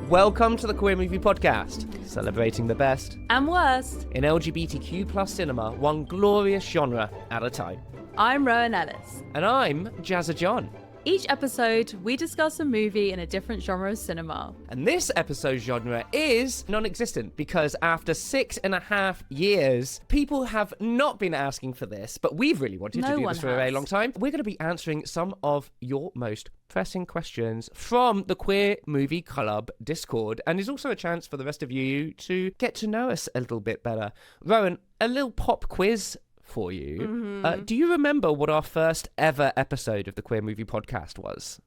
Welcome to the Queer Movie Podcast, celebrating the best and worst in LGBTQ plus cinema, one glorious genre at a time. I'm Rowan Ellis. And I'm Jazza John. Each episode, we discuss a movie in a different genre of cinema. And this episode's genre is non-existent because after 6.5 years, people have not been asking for this, but we've really wanted to do this for a very long time. We're going to be answering some of your most pressing questions from the Queer Movie Club Discord, and is also a chance for the rest of you to get to know us a little bit better. Rowan, a little pop quiz for you. Do you remember what our first ever episode of the Queer Movie Podcast was?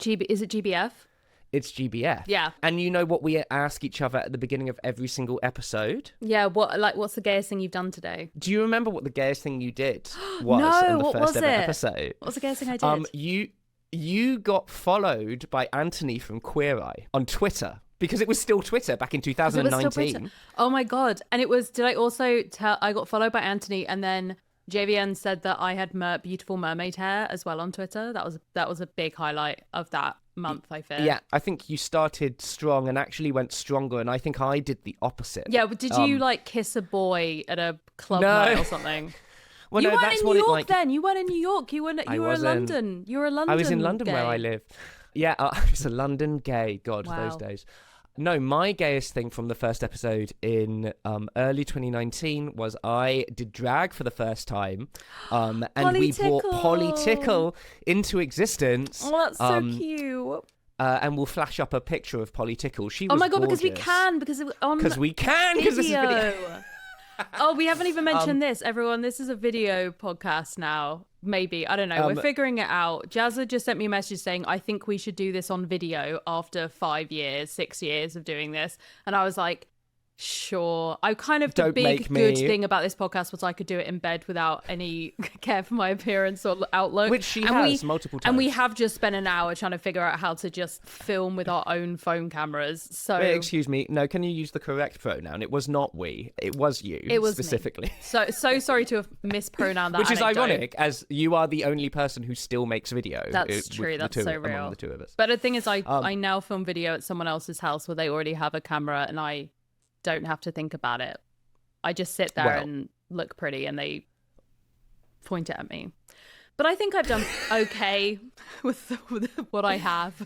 Is it GBF? It's GBF. Yeah. And you know what we ask each other at the beginning of every single episode? Yeah, what's the gayest thing you've done today? Do you remember what the gayest thing you did was on the first ever episode? What's the gayest thing I did? You got followed by Anthony from Queer Eye on Twitter. Because it was still Twitter back in 2019. Oh my God. And it was, did I also tell, I got followed by Anthony, and then JVN said that I had beautiful mermaid hair as well on Twitter. That was a big highlight of that month, I think. Yeah, I think you started strong and actually went stronger, and I think I did the opposite. Yeah, but did you kiss a boy at a club night or something? Well, you no, weren't that's in what New York like... then. You weren't in New York. You were in London. You were a London I was in London gay. where I live. Yeah, I was a London gay. God, those days. No, my gayest thing from the first episode in early 2019 was I did drag for the first time, and we brought Polly Tickle into existence. Oh, that's so cute. And we'll flash up a picture of Polly Tickle. She was oh my God, gorgeous. because we can, because this is a video. Oh, we haven't even mentioned this, everyone. This is a video podcast now. Maybe. I don't know. We're figuring it out. Jazza just sent me a message saying, I think we should do this on video after 6 years of doing this. And I was like, sure. The big good thing about this podcast was I could do it in bed without any care for my appearance or outlook. Which she has multiple times. And we have just spent an hour trying to figure out how to just film with our own phone cameras. So excuse me. No, can you use the correct pronoun? It was not we. It was you. It was specifically. Me. So sorry to have mispronounced that. Which is anecdote. ironic, as you are the only person who still makes video. That's true. That's so real. Among the two of us. But the thing is, I now film video at someone else's house where they already have a camera, and I don't have to think about it. I just sit there and look pretty, and they point it at me. But I think I've done okay with what I have.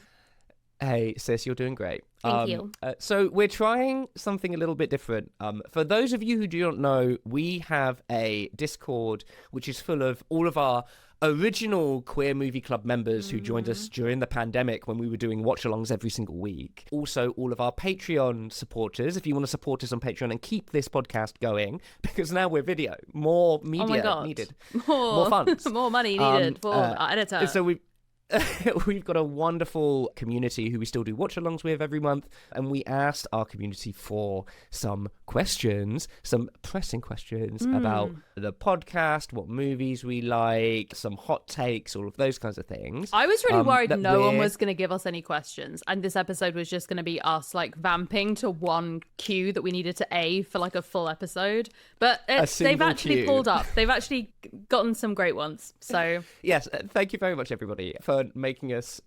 Hey, sis, you're doing great. Thank you. So we're trying something a little bit different. For those of you who do not know, we have a Discord which is full of all of our original Queer Movie Club members who joined us during the pandemic when we were doing watch-alongs every single week. Also, all of our Patreon supporters, if you want to support us on Patreon and keep this podcast going, because now we're video. More media needed. More funds. More money needed for our editor. So we've got a wonderful community who we still do watch-alongs with every month, and we asked our community for some questions, some pressing questions about the podcast, what movies we like, some hot takes, all of those kinds of things. I was really worried no one was going to give us any questions, and this episode was just going to be us vamping to one cue that we needed to A for a full episode, but they've actually pulled up. They've actually gotten some great ones. So yes, thank you very much, everybody, for making us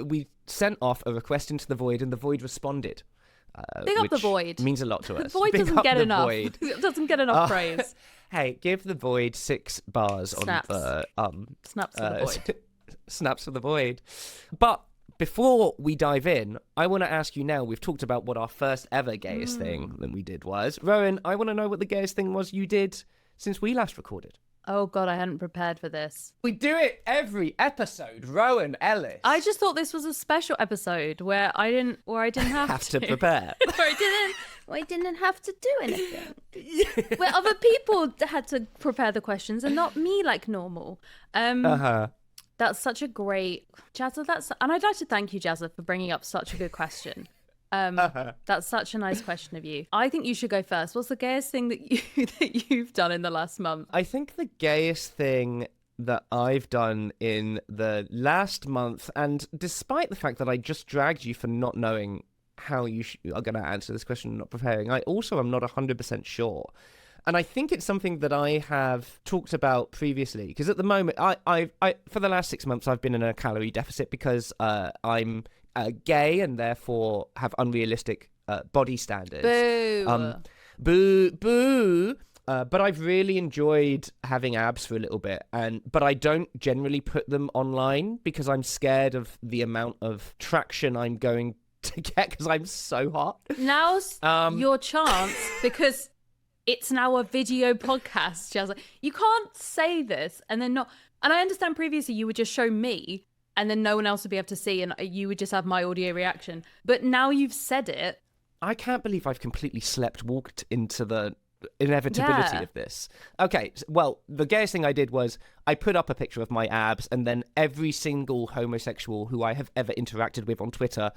we sent off a request into the void, and the void responded. Big up the void. Means a lot to us. The void doesn't get enough. It doesn't get enough praise. Hey, give the void 6 bars Snaps. on Snaps for the void. Snaps for the void. But before we dive in, I want to ask you now, we've talked about what our first ever gayest thing that we did was. Rowan, I want to know what the gayest thing was you did since we last recorded. Oh God, I hadn't prepared for this. We do it every episode, Rowan Ellis. I just thought this was a special episode where I didn't have to prepare. where I didn't have to do anything. Where other people had to prepare the questions and not me like normal. That's such a great Jazza. And I'd like to thank you, Jazza, for bringing up such a good question. That's such a nice question of you. I think you should go first. What's the gayest thing that you've done in the last month? I think the gayest thing that I've done in the last month, and despite the fact that I just dragged you for not knowing how you are going to answer this question and not preparing, I also am not 100% sure. And I think it's something that I have talked about previously, because at the moment, I for the last 6 months, I've been in a calorie deficit because I'm gay and therefore have unrealistic body standards. Boo. Boo, boo. But I've really enjoyed having abs for a little bit, but I don't generally put them online because I'm scared of the amount of traction I'm going to get because I'm so hot. Now's your chance, because it's now a video podcast, Jazza. You can't say this and then not. And I understand previously you would just show me and then no one else would be able to see and you would just have my audio reaction. But now you've said it. I can't believe I've completely walked into the inevitability of this. Okay, well, the gayest thing I did was I put up a picture of my abs, and then every single homosexual who I have ever interacted with on Twitter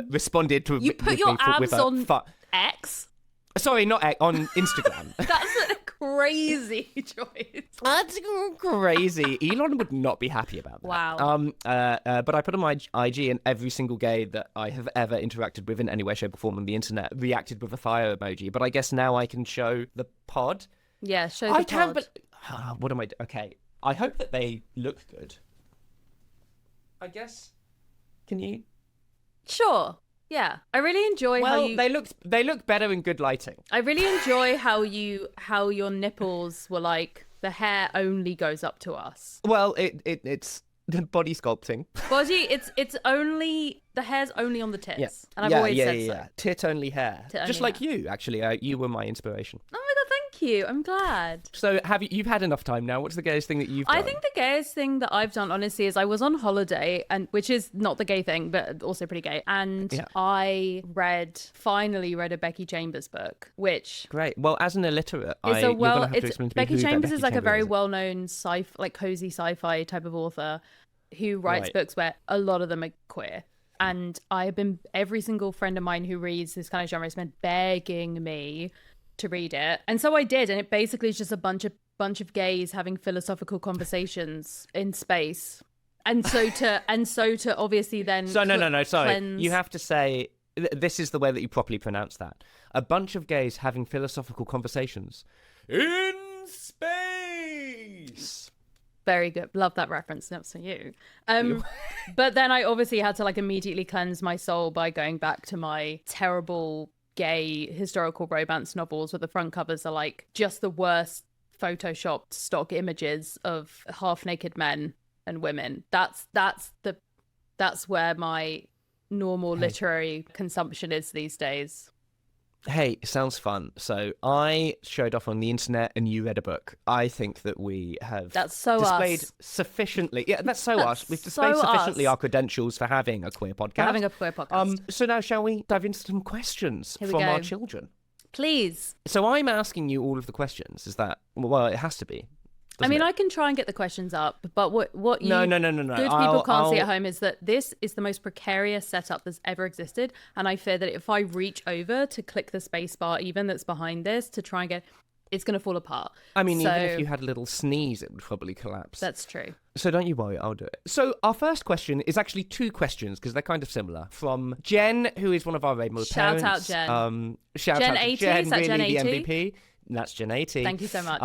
responded to you put your abs on X. Sorry, not X, on Instagram. That's a crazy choice. That's crazy. Elon would not be happy about that. Wow. But I put on my IG, and every single gay that I have ever interacted with in any way, shape, or form on the internet reacted with a fire emoji. But I guess now I can show the pod. Yeah, show the pod. I can't, but what am I doing? Okay, I hope that they look good. I guess. Can you? Sure. Yeah, I really enjoy how you... they look better in good lighting. I really enjoy how your nipples were like, the hair only goes up to us. Well, it's body sculpting. It's only, the hair's only on the tits. And I've always said so. Tit only hair. Just like you, actually. You were my inspiration. Oh my God, thank you. I'm glad. So you've had enough time now. What's the gayest thing that you've done? I think the gayest thing that I've done, honestly, is I was on holiday, and which is not the gay thing, but also pretty gay. And I finally read a Becky Chambers book, which... Great. Well, as an illiterate, Becky Chambers is like a very well-known cozy sci-fi type of author who writes books where a lot of them are queer. And every single friend of mine who reads this kind of genre has been begging me to read it. And so I did. And it basically is just a bunch of gays having philosophical conversations in space. And so to obviously then... No, sorry. You have to say, this is the way that you properly pronounce that. A bunch of gays having philosophical conversations in space. Very good. Love that reference. That's for you. But then I obviously had to immediately cleanse my soul by going back to my terrible gay historical romance novels where the front covers are just the worst photoshopped stock images of half-naked men and women. That's where my normal literary consumption is these days. Hey, sounds fun. So I showed off on the internet and you read a book. I think that we have displayed sufficiently. Yeah, that's so us. We've displayed sufficiently our credentials for having a queer podcast. So now shall we dive into some questions from our children? Please. So I'm asking you all of the questions. Is that, well, it has to be. I mean, I can try and get the questions up, but what you no. good people can't see at home is that this is the most precarious setup that's ever existed, and I fear that if I reach over to click the space bar even that's behind this to try and get, it's going to fall apart. I mean, even if you had a little sneeze, it would probably collapse. That's true. So don't you worry, I'll do it. So our first question is actually two questions because they're kind of similar. From Jen, who is one of our Rainbow parents. Shout out Jen. Shout Jen out 80, Jen, is that really Jen 80? The MVP. That's Jen 80. Thank you so much.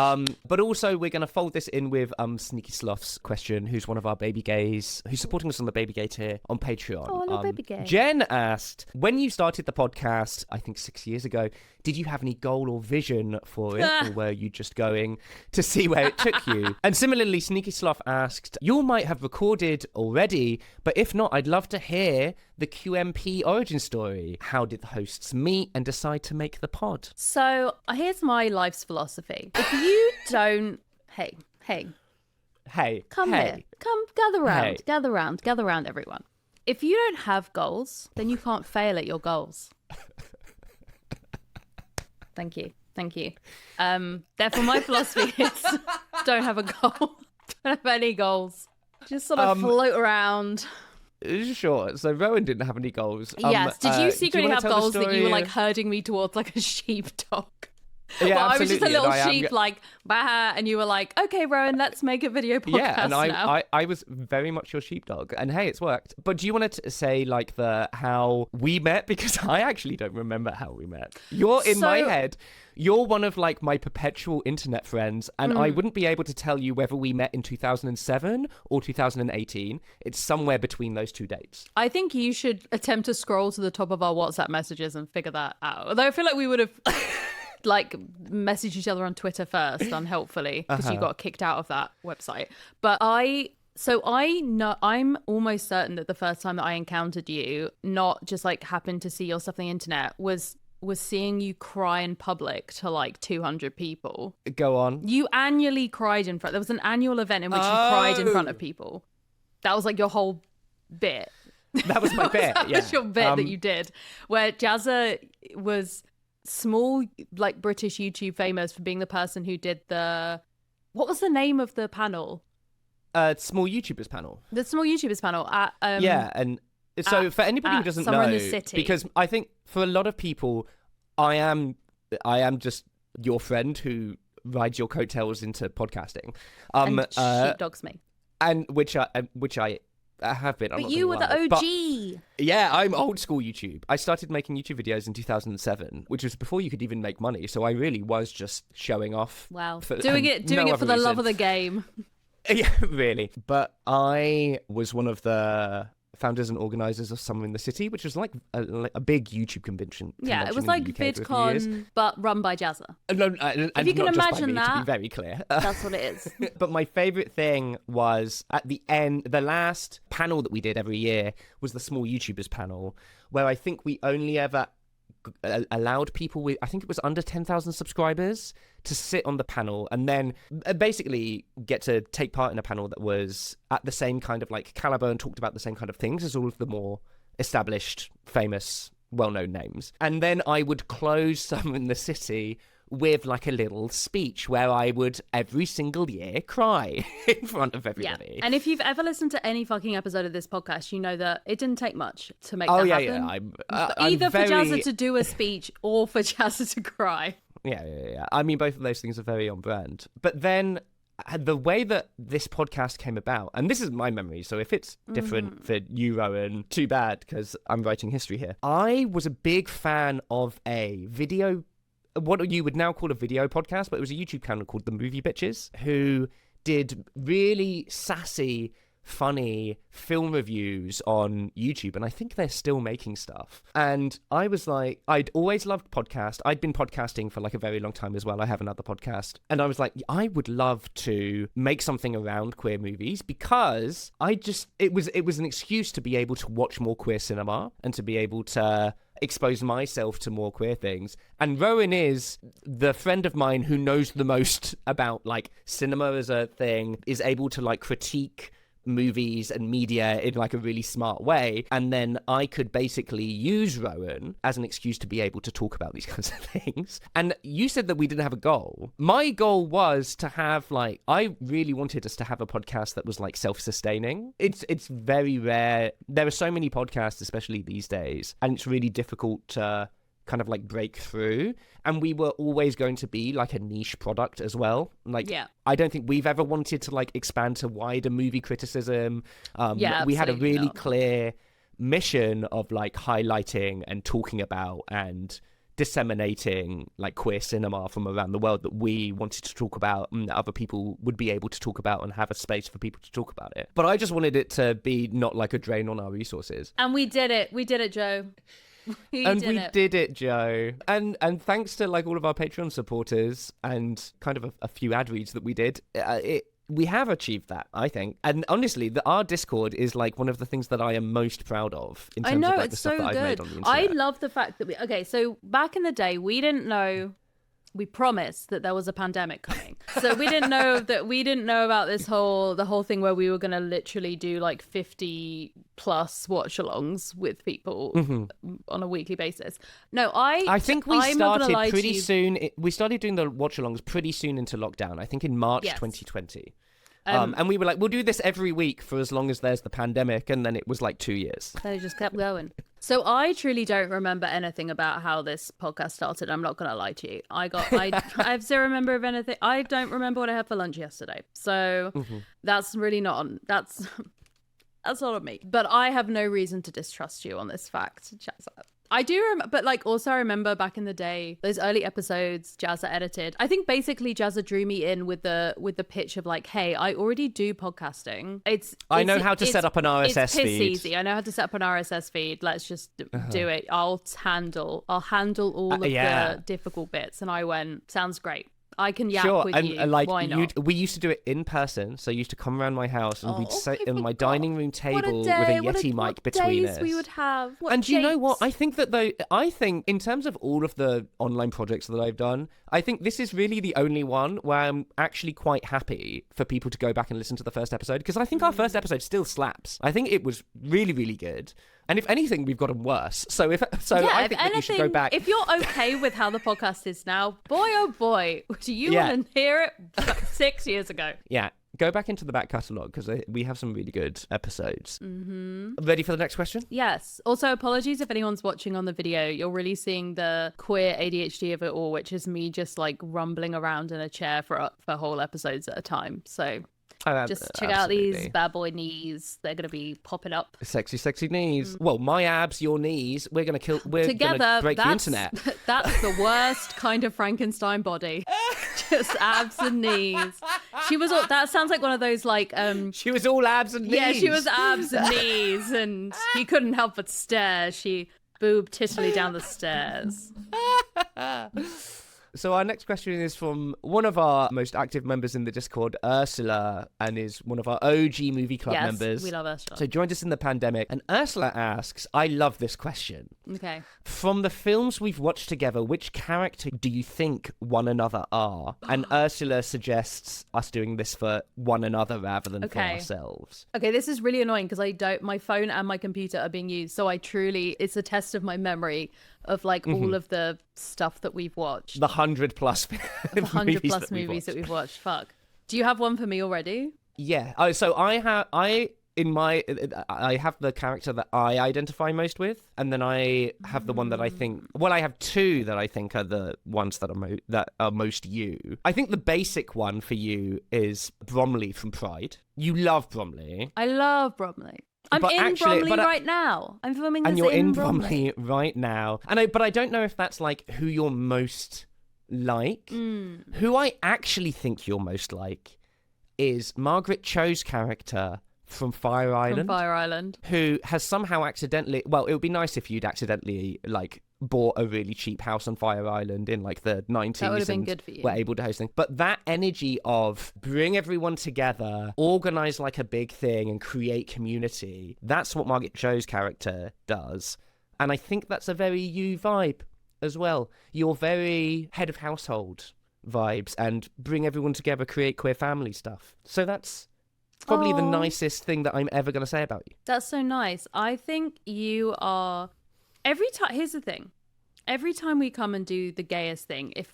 But also, we're going to fold this in with Sneaky Sloth's question, who's one of our baby gays, who's supporting us on the baby gay tier on Patreon. Oh, hello, baby gay. Jen asked, when you started the podcast, I think 6 years ago, did you have any goal or vision for it? Or were you just going to see where it took you? And similarly, Sneaky Sloth asked, you might have recorded already, but if not, I'd love to hear the QMP origin story. How did the hosts meet and decide to make the pod? So here's my life's philosophy. If you don't... Hey. Come here. Come, gather round, everyone. If you don't have goals, then you can't fail at your goals. Thank you. Therefore, my philosophy is don't have a goal. Don't have any goals. Just sort of float around. Sure. So Rowan didn't have any goals. Yes. Did you secretly have goals that you were herding me towards like a sheepdog? Yeah, well, absolutely. I was just a little sheep, like, bah, and you were like, okay, Rowan, let's make a video podcast yeah, and now. I was very much your sheepdog, and hey, it's worked. But do you want to say like how we met? Because I actually don't remember how we met. You're in my head. You're one of like my perpetual internet friends, and I wouldn't be able to tell you whether we met in 2007 or 2018. It's somewhere between those two dates. I think you should attempt to scroll to the top of our WhatsApp messages and figure that out. Although I feel like we would have like messaged each other on Twitter first, unhelpfully, because you got kicked out of that website. But I know, I'm almost certain that the first time that I encountered you, not just like happened to see your stuff on the internet, was seeing you cry in public to like 200 people. Go on. You annually cried in front. There was an annual event in which you cried in front of people. That was like your whole bit. That was my bit. That was your bit that you did, where Jazza was small, like British YouTube famous for being the person who did what was the name of the panel? Small YouTubers panel. The Small YouTubers panel at yeah, and so for anybody who doesn't know, in the city. Because I think for a lot of people, I am just your friend who rides your coattails into podcasting. And sheepdogs me. And which I have been. But you were the OG. But, yeah, I'm old school YouTube. I started making YouTube videos in 2007, which was before you could even make money. So I really was just showing off. Wow. Doing it for the love of the game. Yeah, really. But I was one of the founders and organizers of Summer in the City, which was like a big YouTube convention. Yeah, it was like VidCon, but run by Jazza. No, if you can imagine that, to be very clear. That's what it is. But my favorite thing was at the end, the last panel that we did every year was the Small YouTubers panel, where I think we only ever allowed people with, I think it was under 10,000 subscribers, to sit on the panel and then basically get to take part in a panel that was at the same kind of like caliber and talked about the same kind of things as all of the more established, famous, well-known names. And then I would close Summer in the City with like a little speech where I would every single year cry in front of everybody. Yeah. And if you've ever listened to any fucking episode of this podcast, you know that it didn't take much to make that happen. Either for Jazza to do a speech or for Jazza to cry. Yeah. I mean, both of those things are very on brand. But then the way that this podcast came about, and this is my memory, so if it's different for you, Rowan, too bad, because I'm writing history here. I was a big fan of a video, what you would now call a video podcast, but it was a YouTube channel called The Movie Bitches, who did really sassy, funny film reviews on YouTube, and I think they're still making stuff. And I was like, I'd always loved podcast. I'd been podcasting for like a very long time as well. I have another podcast, and I was like, I would love to make something around queer movies, because it was an excuse to be able to watch more queer cinema and to be able to expose myself to more queer things. And Rowan is the friend of mine who knows the most about like cinema as a thing, is able to like critique movies and media in like a really smart way, and then I could basically use Rowan as an excuse to be able to talk about these kinds of things. And you said that we didn't have a goal. My goal was to have like, I really wanted us to have a podcast that was like self-sustaining. It's very rare. There are so many podcasts, especially these days, and it's really difficult to kind of like break through, and we were always going to be like a niche product as well. Like, yeah. I don't think we've ever wanted to like expand to wider movie criticism. We had a really clear mission of like highlighting and talking about and disseminating like queer cinema from around the world that we wanted to talk about, and that other people would be able to talk about and have a space for people to talk about it. But I just wanted it to be not like a drain on our resources. And we did it, Joe. We did it, Joe. And thanks to like all of our Patreon supporters and kind of a few ad reads that we did, we have achieved that, I think. And honestly, our Discord is like one of the things that I am most proud of in terms of like the stuff that I've made on the internet. I love the fact that so back in the day, we didn't know. We promised that there was a pandemic coming. So we didn't know about the whole thing where we were going to literally do like 50 plus watch alongs with people on a weekly basis. No, I think we started pretty soon. We started doing the watch alongs pretty soon into lockdown, I think in March 2020. And we were like, we'll do this every week for as long as there's the pandemic, and then it was like 2 years. They just kept going. So I truly don't remember anything about how this podcast started. I'm not gonna lie to you. I have zero remember of anything. I don't remember what I had for lunch yesterday. So that's really not on. That's not on me. But I have no reason to distrust you on this fact, Jazza. I do remember, but like also I remember back in the day, those early episodes Jazza edited. I think basically Jazza drew me in with the pitch of like, hey, I already do podcasting. I know how to set up an RSS feed. It's easy. I know how to set up an RSS feed. Let's just do it. I'll handle all of the difficult bits. And I went, sounds great. I can yak with you. Like, why not? We used to do it in person. So you used to come around my house and we'd sit in my dining room table with a Yeti mic between us. We would have. And you know what? I think in terms of all of the online projects that I've done, I think this is really the only one where I'm actually quite happy for people to go back and listen to the first episode, because I think our first episode still slaps. I think it was really, really good. And if anything, we've gotten worse. I think that you should go back. If you're okay with how the podcast is now, boy, oh boy, do you want to hear it 6 years ago? Yeah. Go back into the back catalogue because we have some really good episodes. Ready for the next question? Yes. Also, apologies if anyone's watching on the video. You're really seeing the queer ADHD of it all, which is me just like rumbling around in a chair for whole episodes at a time. So just check out these bad boy knees. They're going to be popping up. Sexy, sexy knees. Well, my abs, your knees. We're going to break the internet. That's the worst kind of Frankenstein body. Just abs and knees. That sounds like one of those like she was all abs and knees. Yeah, she was abs and knees, and he couldn't help but stare. She boobed tittily down the stairs. So our next question is from one of our most active members in the Discord, Ursula, and is one of our OG Movie Club members. We love Ursula. So joined us in the pandemic. And Ursula asks, I love this question. Okay. From the films we've watched together, which character do you think one another are? And Ursula suggests us doing this for one another rather than for ourselves. Okay, this is really annoying because my phone and my computer are being used. So it's a test of my memory of like all of the stuff that we've watched. The 100 plus movies that we've watched. Fuck. Do you have one for me already? Yeah. Oh, so I have the character that I identify most with, and then I have the one that I think. Well, I have two that I think are the ones that are most you. I think the basic one for you is Bromley from Pride. You love Bromley. I love Bromley. I'm in Bromley right now. I'm filming this in Bromley. And you're in Bromley right now. But I don't know if that's like who you're most like. Who I actually think you're most like is Margaret Cho's character from Fire Island. Who has somehow accidentally... Well, it would be nice if you'd accidentally like bought a really cheap house on Fire Island in like the 90s. That would have been good for you. Were able to host things. But that energy of bring everyone together, organize like a big thing and create community, that's what Margaret Cho's character does. And I think that's a very you vibe as well. You're very head of household vibes and bring everyone together, create queer family stuff. So that's probably the nicest thing that I'm ever going to say about you. That's so nice. I think you are... Here's the thing. Every time we come and do the Gayest thing, if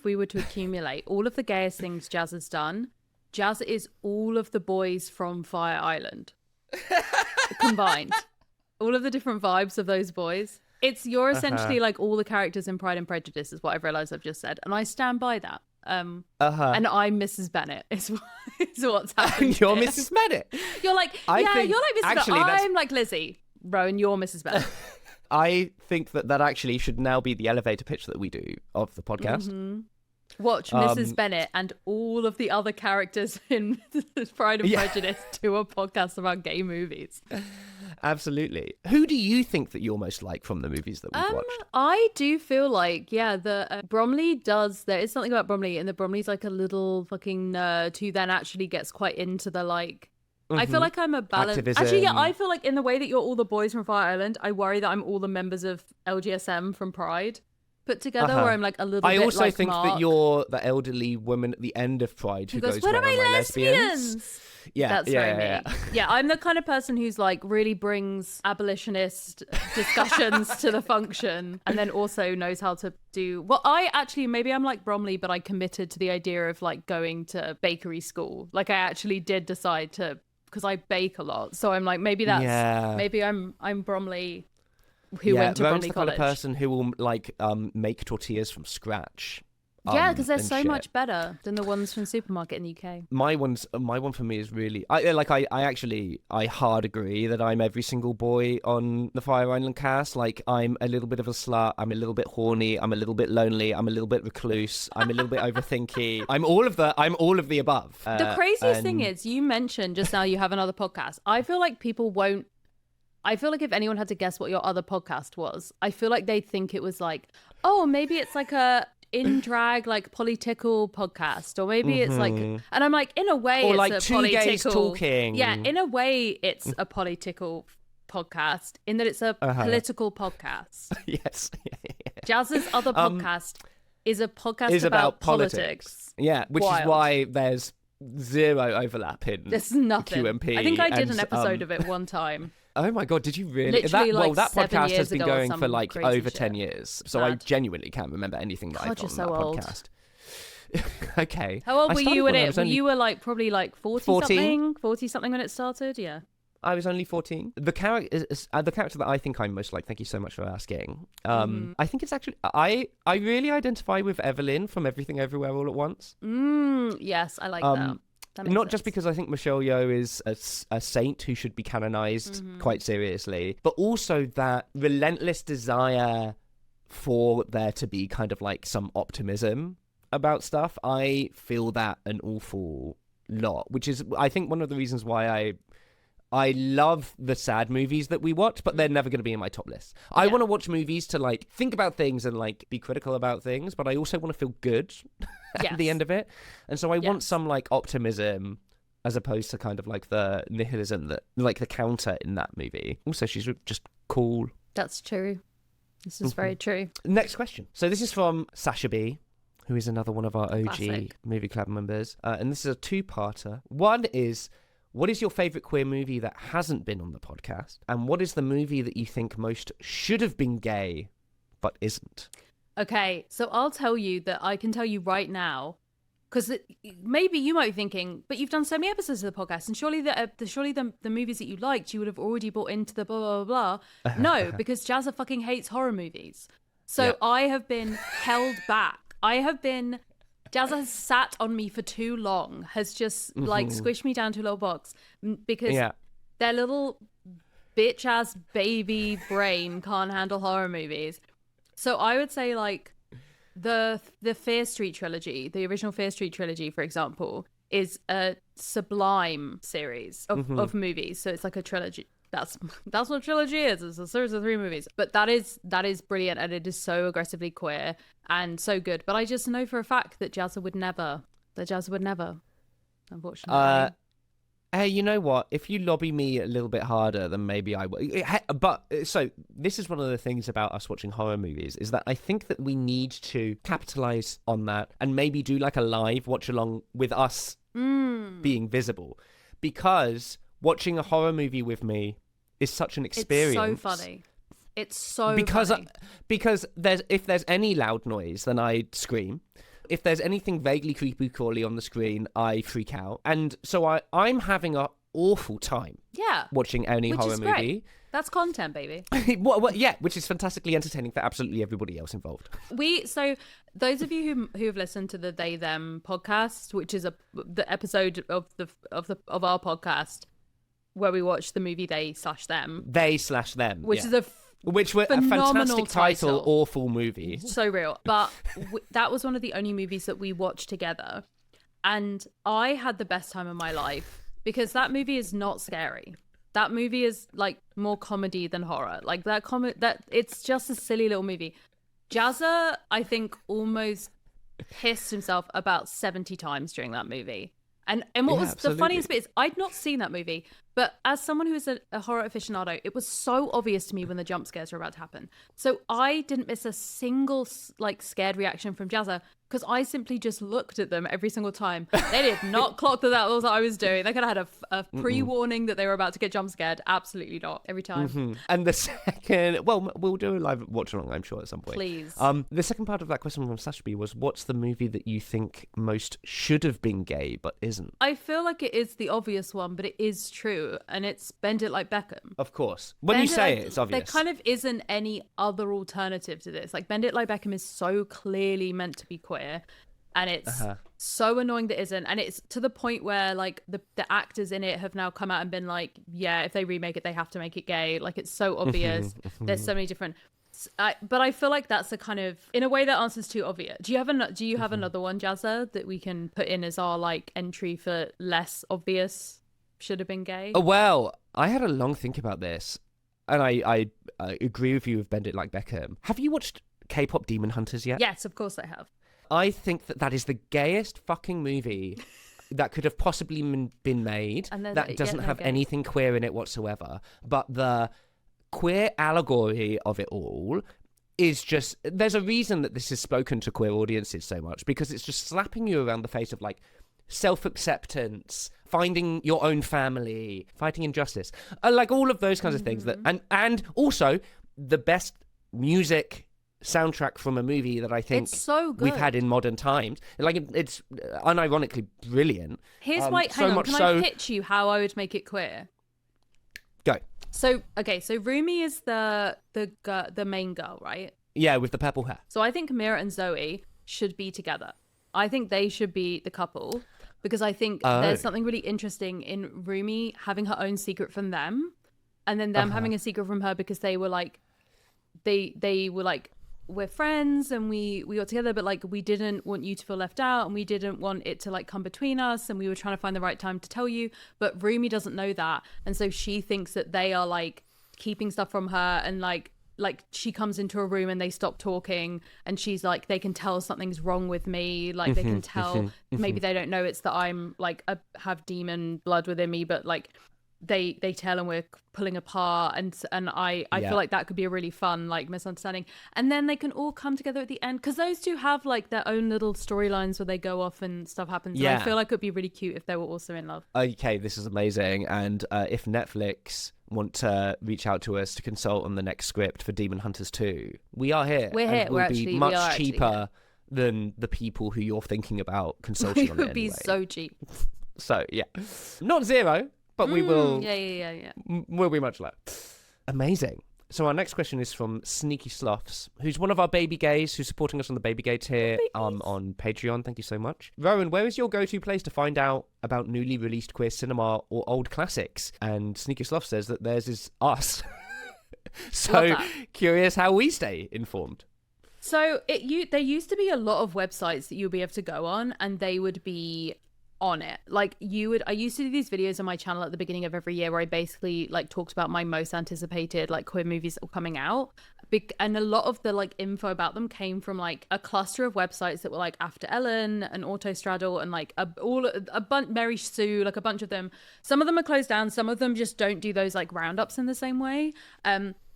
we were to accumulate all of the Gayest things Jazz has done, Jazz is all of the boys from Fire Island combined. All of the different vibes of those boys. You're essentially like all the characters in Pride and Prejudice is what I've realised I've just said. And I stand by that. And I'm Mrs. Bennett is what's happening. You're Mrs. Bennett. You're like, you're like Mrs. Bennett. I'm like Lizzie. Rowan, you're Mrs. Bennett. I think that actually should now be the elevator pitch that we do of the podcast. Watch Mrs. Bennett and all of the other characters in Pride and Prejudice do a podcast about gay movies. Absolutely. Who do you think that you're most like from the movies that we've watched? I do feel like, the Bromley does. There is something about Bromley, and the Bromley's like a little fucking nerd who then actually gets quite into the like. I feel like I'm a balance. Activism. Actually, I feel like in the way that you're all the boys from Fire Island, I worry that I'm all the members of LGSM from Pride put together, where I'm like a little bit like I also think Mark. that you're the elderly woman at the end of Pride who goes, "What are my lesbians?" Yeah, that's very me. Yeah, I'm the kind of person who's like really brings abolitionist discussions to the function, and then also knows how to do. Well, maybe I'm like Bromley, but I committed to the idea of like going to bakery school. Like I actually did decide to. Because I bake a lot, so I'm like maybe I'm Bromley. who went to Rowan's Bromley the College. kind of person who will like make tortillas from scratch. Yeah, because they're so shit. much better than the ones from the supermarket in the UK. My one for me is really I hard agree that I'm every single boy on the Fire Island cast. Like, I'm a little bit of a slut, I'm a little bit horny, I'm a little bit lonely, I'm a little bit recluse, I'm a little bit overthinky. I'm all of the above. The craziest thing is, you mentioned just now you have another podcast. I feel like people won't. I feel like if anyone had to guess what your other podcast was, I feel like they'd think it was like, oh, maybe it's like a in drag, like, political podcast, or maybe it's like, and I'm like, in a way, or it's like a two political gays talking. Yeah, in a way, it's a political podcast in that it's a political podcast. Yes. Jazz's other podcast is a podcast is about politics. Yeah, which Wild. is why there's zero overlap in There's nothing. QMP. I think I did and, an episode of it one time. Oh my God, did you really? Literally, that 7 podcast years has been ago or going some for like crazy over shit. 10 years. So Mad. I genuinely can't remember anything that God, I've you're done on so that old. podcast. Okay. How old I were started you when when I it? was only- You were like probably like 40 something, 40 something when it started. Yeah. I was only 14. The character that I think I'm most like, thank you so much for asking. I think it's actually, I really identify with Evelyn from Everything Everywhere All at Once. Yes, I like that. That makes Not sense. just because I think Michelle Yeoh is a saint who should be canonized quite seriously, but also that relentless desire for there to be kind of like some optimism about stuff. I feel that an awful lot, which is, I think, one of the reasons why I love the sad movies that we watch, but they're never going to be in my top list. I want to watch movies to like think about things and like be critical about things, but I also want to feel good at the end of it. And so I want some like optimism as opposed to kind of like the nihilism that like the counter in that movie. Also, she's just cool. That's true. This is very true. Next question. So this is from Sasha B, who is another one of our OG Classic. Movie Club members. And this is a two-parter. One is, what is your favourite queer movie that hasn't been on the podcast? And what is the movie that you think most should have been gay but isn't? Okay, so I'll tell you that I can tell you right now, because maybe you might be thinking, but you've done so many episodes of the podcast, and surely the movies that you liked, you would have already bought into the blah, blah, blah. No, because Jazza fucking hates horror movies. So I have been held back. Jazza has sat on me for too long, has just like squished me down to a little box because their little bitch ass baby brain can't handle horror movies. So I would say like the Fear Street trilogy, the original Fear Street trilogy, for example, is a sublime series of movies. So it's like a trilogy. That's what a trilogy is. It's a series of 3 movies. But that is brilliant, and it is so aggressively queer and so good. But I just know for a fact that Jazza would never, unfortunately. Hey, you know what? If you lobby me a little bit harder, then maybe I will. But so this is one of the things about us watching horror movies, is that I think that we need to capitalize on that and maybe do like a live watch along with us being visible, because watching a horror movie with me is such an experience. It's so funny. It's so funny. Because if there's any loud noise, then I scream. If there's anything vaguely creepy crawly on the screen, I freak out. And so I'm having an awful time watching any horror movie. Great. That's content, baby. Which is fantastically entertaining for absolutely everybody else involved. So those of you who have listened to the They Them podcast, which is the episode of our podcast where we watch the movie They/Them. They/Them. Which is which were a fantastic title, awful movie. So real. But that was one of the only movies that we watched together. And I had the best time of my life because that movie is not scary. That movie is like more comedy than horror. Like that it's just a silly little movie. Jazza, I think, almost pissed himself about 70 times during that movie. And what was the funniest bit is I'd not seen that movie, but as someone who is a horror aficionado, it was so obvious to me when the jump scares were about to happen. So I didn't miss a single like scared reaction from Jazza because I simply just looked at them every single time. They did not clock that was what I was doing. They could have had a pre-warning that they were about to get jump scared. Absolutely not. Every time. And the second, well, we'll do a live watch along, I'm sure, at some point. Please. The second part of that question from Sashby was, what's the movie that you think most should have been gay but isn't? I feel like it is the obvious one, but it is true. show, and it's Bend It Like Beckham. Of course. When you say it, it's obvious. There kind of isn't any other alternative to this. Like, Bend It Like Beckham is so clearly meant to be queer, and it's so annoying that isn't. And it's to the point where, like, the actors in it have now come out and been like, yeah, if they remake it, they have to make it gay. Like, it's so obvious. There's so many different... but I feel like that's a kind of, in a way, that answer's too obvious. Do you have another one, Jazza, that we can put in as our like entry for less obvious should have been gay? Oh, well, I had a long think about this, and I agree with you with Bend It Like Beckham. Have you watched K-pop Demon Hunters yet? Yes, of course I have. I think that is the gayest fucking movie that could have possibly been made. And that doesn't have anything queer in it whatsoever. But the queer allegory of it all is just... There's a reason that this is spoken to queer audiences so much, because it's just slapping you around the face of, like, self-acceptance, finding your own family, fighting injustice, like all of those kinds of things. That and also the best music soundtrack from a movie that I think it's so good. We've had in modern times. Like, it's unironically brilliant. Here's why. Hang on, can I pitch you how I would make it queer? Go. So Rumi is the main girl, right? Yeah, with the purple hair. So I think Mira and Zoe should be together. I think they should be the couple, because I think there's something really interesting in Rumi having her own secret from them, and then them having a secret from her, because they were like, they were like, we're friends and we got together, but like we didn't want you to feel left out, and we didn't want it to like come between us, and we were trying to find the right time to tell you. But Rumi doesn't know that, and so she thinks that they are like keeping stuff from her, and like she comes into a room and they stop talking, and she's like, they can tell something's wrong with me, like they can tell, maybe they don't know it's that I'm like have demon blood within me, but like they tell, and we're pulling apart, and I feel like that could be a really fun like misunderstanding, and then they can all come together at the end, because those two have like their own little storylines where they go off and stuff happens. And I feel like it'd be really cute if they were also in love. Okay, this is amazing. And if Netflix want to reach out to us to consult on the next script for Demon Hunters 2, we are here. We're here. We'll be much cheaper than the people who you're thinking about consulting on it. We would be so cheap. So yeah, not zero, but we will. Yeah. We'll be much lower. Amazing. So our next question is from Sneaky Sloths, who's one of our baby gays, who's supporting us on the Baby Gay tier on Patreon. Thank you so much. Rowan, where is your go-to place to find out about newly released queer cinema or old classics? And Sneaky Sloth says that theirs is us. So curious how we stay informed. So there used to be a lot of websites that you'd be able to go on, and they would be on it. Like I used to do these videos on my channel at the beginning of every year where I basically like talked about my most anticipated like queer movies that were coming out, and a lot of the like info about them came from like a cluster of websites that were like After Ellen and Autostraddle and like a bunch, Mary Sue, like a bunch of them. Some of them are closed down, some of them just don't do those like roundups in the same way.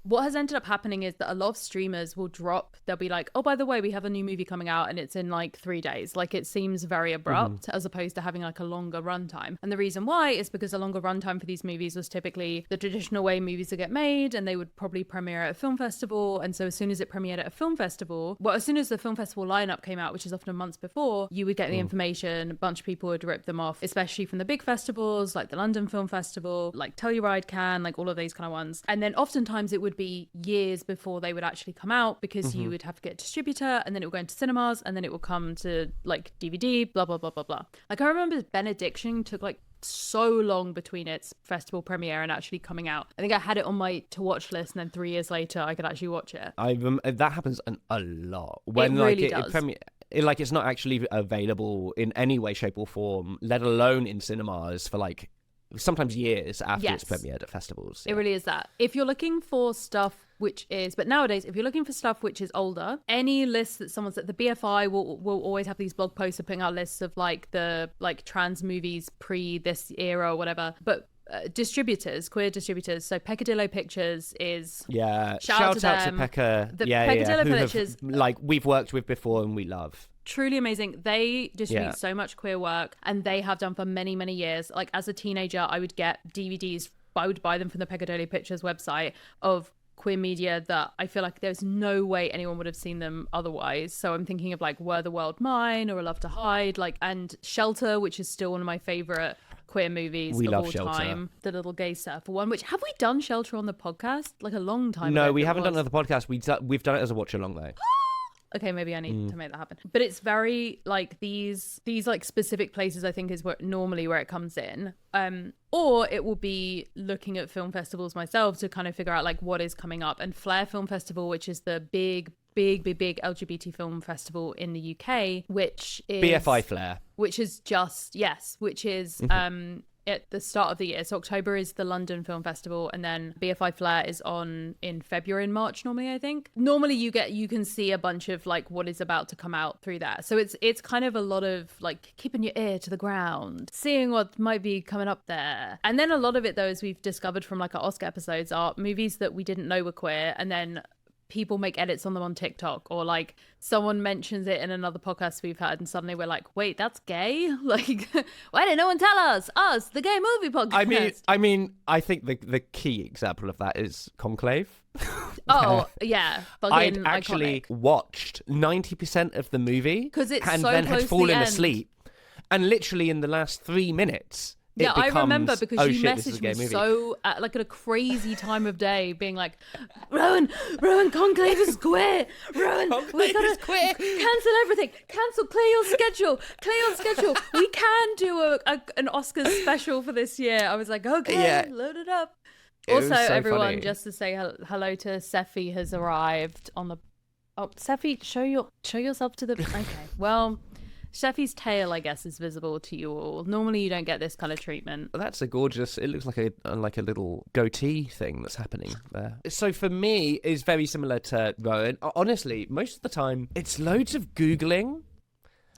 What has ended up happening is that a lot of streamers will drop, they'll be like, oh, by the way, we have a new movie coming out and it's in like 3 days. Like it seems very abrupt as opposed to having like a longer runtime. And the reason why is because a longer runtime for these movies was typically the traditional way movies would get made, and they would probably premiere at a film festival. And so as soon as it premiered at a film festival, as soon as the film festival lineup came out, which is often months before, you would get the information. A bunch of people would rip them off, especially from the big festivals like the London Film Festival, like Telluride, Cannes, like all of these kind of ones. And then oftentimes it would be years before they would actually come out, because you would have to get a distributor, and then it would go into cinemas, and then it would come to like DVD, blah blah blah blah blah. Like I remember Benediction took like so long between its festival premiere and actually coming out. I think I had it on my to watch list, and then 3 years later I could actually watch it. That happens a lot when it really does. Like it's not actually available in any way, shape or form, let alone in cinemas, for like sometimes years after it's premiered at festivals. It really is that. If you're looking for stuff but nowadays, if you're looking for stuff which is older, any list that someone's at the BFI will always have these blog posts of putting out lists of like the like trans movies pre this era or whatever. But distributors, queer distributors, so Peccadillo Pictures is shout out to Pecca. Peccadillo Pictures, like we've worked with before and we love. Truly amazing. They distribute so much queer work, and they have done for many, many years. Like as a teenager, I would get DVDs. I would buy them from the Peccadillo Pictures website of queer media that I feel like there's no way anyone would have seen them otherwise. So I'm thinking of like Were the World Mine or A Love to Hide, like, and Shelter, which is still one of my favorite queer movies we of love all Shelter. time. The little gay surfer one, which have we done Shelter on the podcast? Like a long time ago. No, we haven't done it on the podcast. We've done it as a watch along though. Okay, maybe I need to make that happen. But it's very like these like specific places, I think, is where it comes in. Or it will be looking at film festivals myself to kind of figure out like what is coming up. And Flare Film Festival, which is the big LGBT film festival in the UK, which is BFI Flare. Which is at the start of the year. So October is the London Film Festival, and then BFI Flare is on in February and March normally, I think. Normally you can see a bunch of like what is about to come out through that. So it's kind of a lot of like keeping your ear to the ground, seeing what might be coming up there. And then a lot of it though, as we've discovered from like our Oscar episodes, are movies that we didn't know were queer, and then people make edits on them on TikTok, or like someone mentions it in another podcast we've had and suddenly we're like, wait, that's gay? Like, why didn't no one tell us, the gay movie podcast? I think the key example of that is Conclave. Oh yeah, I'd actually watched 90% of the movie because it's and so then close had fallen to the end. asleep, and literally in the last 3 minutes yeah, becomes, I remember because you shit, this is a messaged gay me movie. so like at a crazy time of day, being like, Rowan, Conclave is queer. Rowan, we gotta queer. Cancel everything. Clear your schedule. We can do an Oscars special for this year. I was like, okay, load it up. Also, so everyone, funny. just to say hello to Seffi has arrived on the. Oh, Seffi, show yourself to the. Okay, well. Steffi's tail, I guess, is visible to you all. Normally, you don't get this kind of treatment. That's a gorgeous. It looks like a little goatee thing that's happening there. So for me, it's very similar to Rowan. Honestly, most of the time, it's loads of Googling.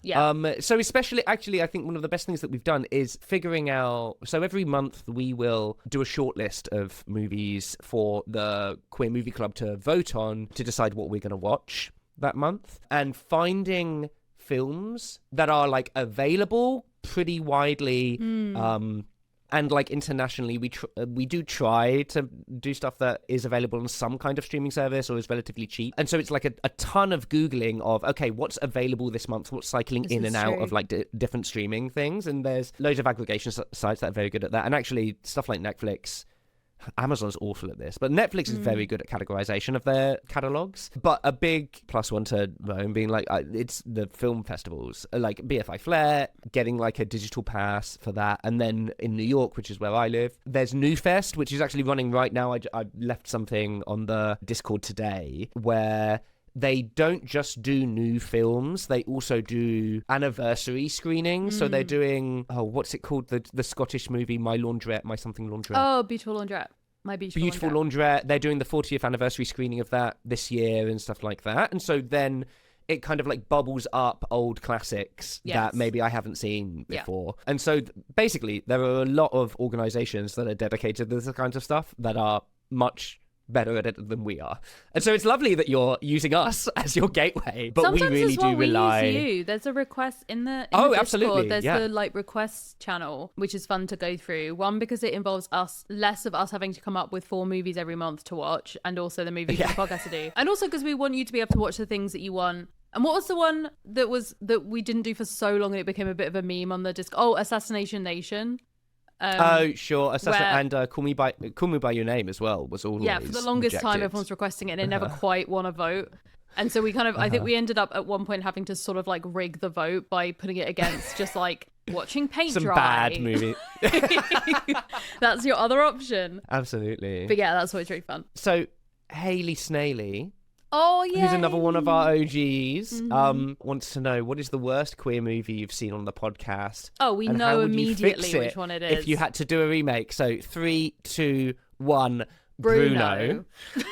Yeah. So especially, actually, I think one of the best things that we've done is figuring out. So every month we will do a short list of movies for the Queer Movie Club to vote on to decide what we're going to watch that month, and finding films that are like available pretty widely and like internationally. We do try to do stuff that is available on some kind of streaming service or is relatively cheap, and so it's like a ton of Googling of okay, what's available this month, what's cycling in and out of like different streaming things. And there's loads of aggregation sites that are very good at that, and actually stuff like Netflix. Amazon's awful at this, but Netflix is very good at categorization of their catalogs. But a big plus one to Rome being like, it's the film festivals, like BFI Flare, getting like a digital pass for that. And then in New York, which is where I live, there's New Fest, which is actually running right now. I left something on the Discord today where they don't just do new films, they also do anniversary screenings. So they're doing, what's it called? The Scottish movie, My Something Laundrette. Oh, Beautiful Laundrette. My Beautiful Laundrette. They're doing the 40th anniversary screening of that this year and stuff like that. And so then it kind of like bubbles up old classics that maybe I haven't seen before. And so basically there are a lot of organizations that are dedicated to this kind of stuff that are much better at it than we are, and so it's lovely that you're using us as your gateway, but sometimes we really do rely. We use you. There's a request in the Discord. Absolutely. There's the like requests channel, which is fun to go through. One, because it involves less of us having to come up with 4 movies every month to watch, and also the movies the podcast to do, and also because we want you to be able to watch the things that you want. And what was the one that we didn't do for so long and it became a bit of a meme on the disc? Oh, Assassination Nation. Sure. And Call Me by Your Name as well was always for the longest time everyone's requesting it and it never quite won a vote. And so we kind of I think we ended up at one point having to sort of like rig the vote by putting it against just like watching paint some dry. Bad movie. That's your other option. Absolutely. But yeah, that's always really fun. So Hayley Snaily, oh yeah, who's another one of our OGs, wants to know, what is the worst queer movie you've seen on the podcast? Oh, we know immediately which one it is. If you had to do a remake. So 3, 2, 1, Bruno.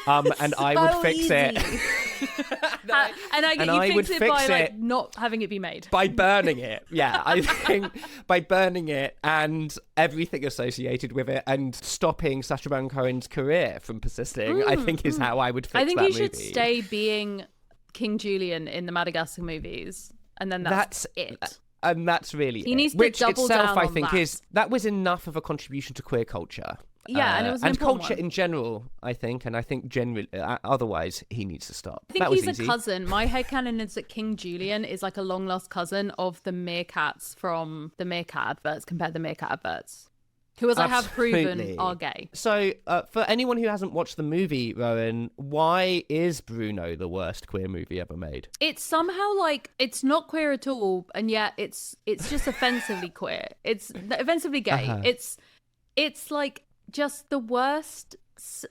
And I would fix it. You fix it by like not having it be made. By burning it. Yeah, I think by burning it and everything associated with it and stopping Sacha Baron Cohen's career from persisting, I think is how I would fix that movie. I think he should stay being King Julian in the Madagascar movies, and then that's it. And that's really he needs to which double itself, down I on think, that. that was enough of a contribution to queer culture. Yeah, and it was an and important culture one. in general, I think. And I think generally, otherwise, he needs to stop. I think that was he's easy. a cousin. My headcanon is that King Julian is like a long lost cousin of the meerkats from the meerkat adverts, compared to meerkat adverts. Who, as I have proven, are gay. So, for anyone who hasn't watched the movie, Rowan, why is Bruno the worst queer movie ever made? It's somehow like, it's not queer at all, and yet it's just offensively queer. It's offensively gay. It's like just the worst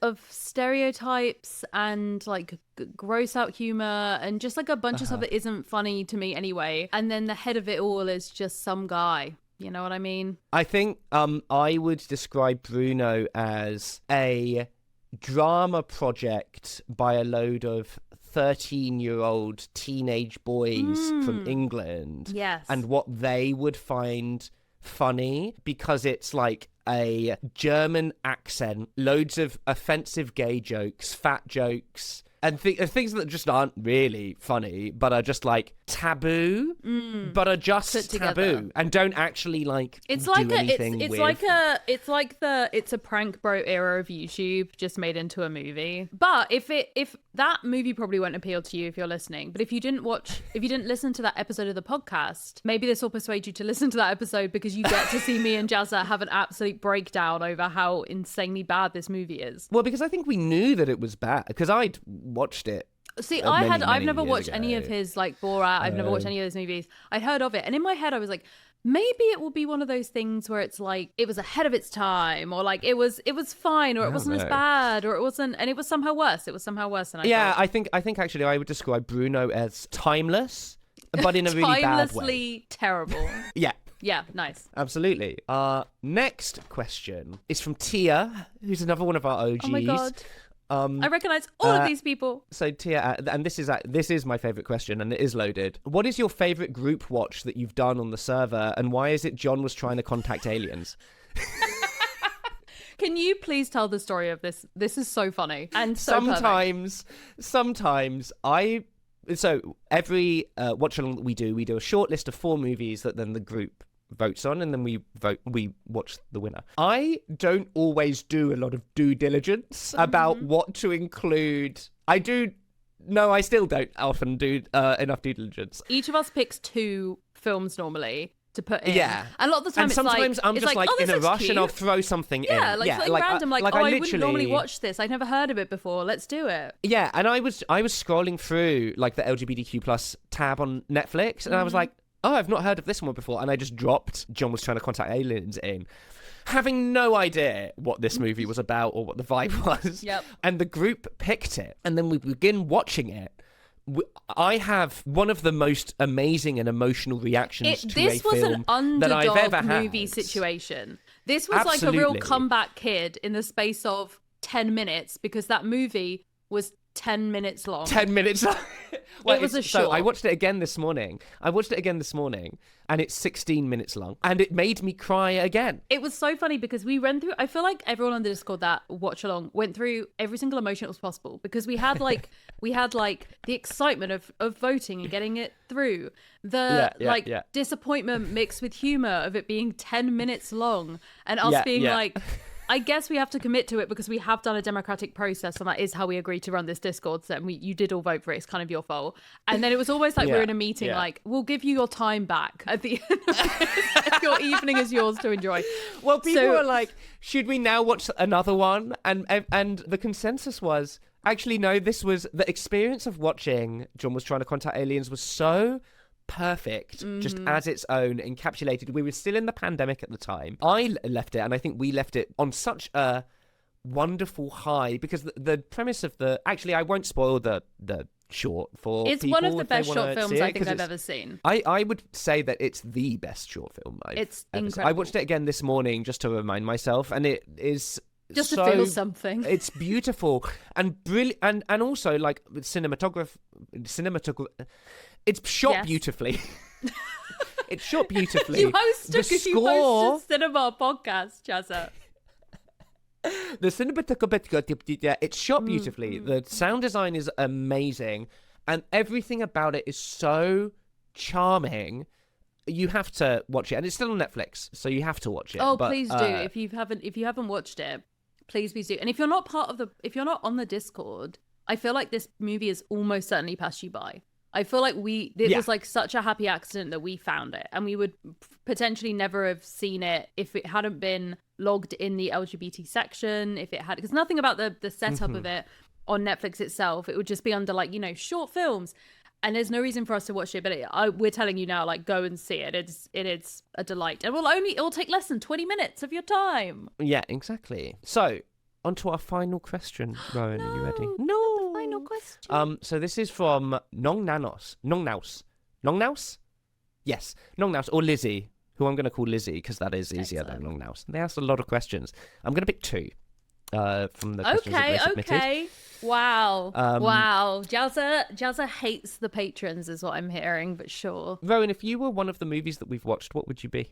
of stereotypes and like gross out humor and just like a bunch of stuff that isn't funny to me anyway. And then the head of it all is just some guy. You know what I mean? I think I would describe Bruno as a drama project by a load of 13-year-old teenage boys from England. Yes. And what they would find funny because it's like a German accent, loads of offensive gay jokes, fat jokes, and things that just aren't really funny, but are just like taboo, but are just taboo and don't actually like it's do like anything it's with. it's a prank bro era of YouTube just made into a movie. But if that movie probably won't appeal to you if you're listening, but if you didn't listen to that episode of the podcast, maybe this will persuade you to listen to that episode because you get to see me and Jazza have an absolute breakdown over how insanely bad this movie is. Well, because I think we knew that it was bad because I'd watched it. See, I've never watched any of his like Borat. I've never watched any of those movies. I'd heard of it, and in my head I was like, maybe it will be one of those things where it's like it was ahead of its time, or like it was fine, or it wasn't as bad, or it wasn't, and it was somehow worse. It was somehow worse than I thought. I think actually I would describe Bruno as timeless, but in a really bad way. Timelessly terrible. Yeah. Yeah, nice. Absolutely. Our next question is from Tia, who's another one of our OGs. Oh my god. I recognize all of these people. So Tia, and this is my favorite question, and it is loaded. What is your favorite group watch that you've done on the server, and why is it John was trying to contact aliens? Can you please tell the story of this? This is so funny and so sometimes so every watch along that we do a short list of 4 movies that then the group votes on, and then we watch the winner. I don't always do a lot of due diligence about what to include. I still don't often do enough due diligence. Each of us picks 2 films normally to put in. Yeah. And a lot of the time and sometimes I'm just like oh, in a rush cute. and I'll throw something in. Yeah, like something random, I wouldn't normally watch this. I've never heard of it before. Let's do it. Yeah, and I was scrolling through like the LGBTQ plus tab on Netflix, and I was like, oh, I've not heard of this one before. And I just dropped John was trying to contact aliens in, having no idea what this movie was about or what the vibe was. Yep. And the group picked it. And then we begin watching it. I have one of the most amazing and emotional reactions to a film that I've ever had. This was an underdog movie situation. This was Absolutely. like a real comeback kid in the space of 10 minutes because that movie was 10 minutes long. 10 minutes long. Well, it was a short. So I watched it again this morning. And it's 16 minutes long. And it made me cry again. It was so funny because we ran through, I feel like everyone on the Discord that watch along went through every single emotion that was possible because we had like the excitement of voting and getting it through. The disappointment mixed with humor of it being 10 minutes long and us being like, I guess we have to commit to it because we have done a democratic process and that is how we agreed to run this Discord. So you did all vote for it. It's kind of your fault. And then it was almost like we were in a meeting like, we'll give you your time back at the end of this. Your evening is yours to enjoy. Well, people were like, should we now watch another one? And the consensus was, actually, no, this was the experience of watching John was trying to contact aliens was so perfect, just as its own, encapsulated. We were still in the pandemic at the time. I left it, and I think we left it on such a wonderful high because the premise of actually, I won't spoil the short for it's people one of the best short films I think I've ever seen. I would say that it's the best short film it's ever incredible. seen. I watched it again this morning just to remind myself, and it is just to feel something. It's beautiful and brilliant, and also like cinematography. It's shot beautifully. It's shot beautifully. You host cinema podcast, Jazza. The cinematography, it's shot beautifully. The sound design is amazing, and everything about it is so charming. You have to watch it, and it's still on Netflix, so you have to watch it. Oh, please do if you haven't watched it. Please do. And if you're not on the Discord, I feel like this movie has almost certainly passed you by. I feel like it was like such a happy accident that we found it, and we would potentially never have seen it if it hadn't been logged in the LGBT section. If it had, because nothing about the setup of it on Netflix itself, it would just be under like, you know, short films, and there's no reason for us to watch it. But we're telling you now, like, go and see it. It is a delight, and it'll take less than 20 minutes of your time. Yeah, exactly. So on to our final question, Rowan. Are you ready? No. Final question. So this is from Nongnaus. Yes, Nongnaus, or Lizzie, who I'm going to call Lizzie because that is easier than Nongnaus. They asked a lot of questions. I'm going to pick 2 from the questions that they submitted. Okay. Wow. Wow. Jazza hates the patrons is what I'm hearing, but sure. Rowan, if you were one of the movies that we've watched, what would you be?